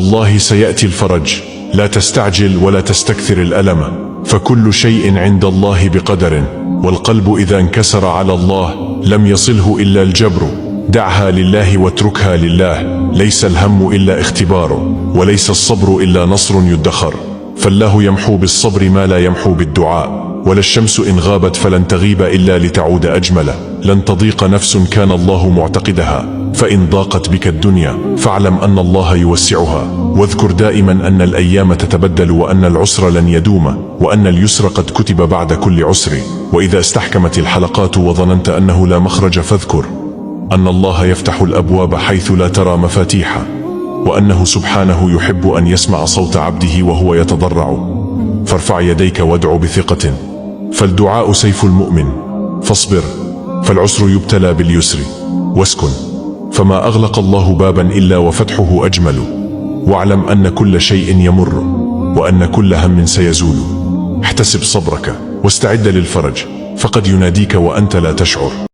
والله سيأتي الفرج، لا تستعجل ولا تستكثر الألم، فكل شيء عند الله بقدر، والقلب إذا انكسر على الله لم يصله إلا الجبر. دعها لله واتركها لله، ليس الهم إلا اختبار، وليس الصبر إلا نصر يدخر، فالله يمحو بالصبر ما لا يمحو بالدعاء، ولا الشمس إن غابت فلن تغيب إلا لتعود أجمل. لن تضيق نفس كان الله معتقدها، فإن ضاقت بك الدنيا فاعلم أن الله يوسعها، واذكر دائما أن الأيام تتبدل، وأن العسر لن يدوم، وأن اليسر قد كتب بعد كل عسر. وإذا استحكمت الحلقات وظننت أنه لا مخرج فاذكر أن الله يفتح الأبواب حيث لا ترى مفاتيحها، وأنه سبحانه يحب أن يسمع صوت عبده وهو يتضرع. فارفع يديك وادع بثقة، فالدعاء سيف المؤمن. فاصبر، فالعسر يبتلى باليسر. واسكن، فما أغلق الله بابا إلا وفتحه أجمل. واعلم أن كل شيء يمر، وأن كل هم سيزول. احتسب صبرك واستعد للفرج، فقد يناديك وأنت لا تشعر.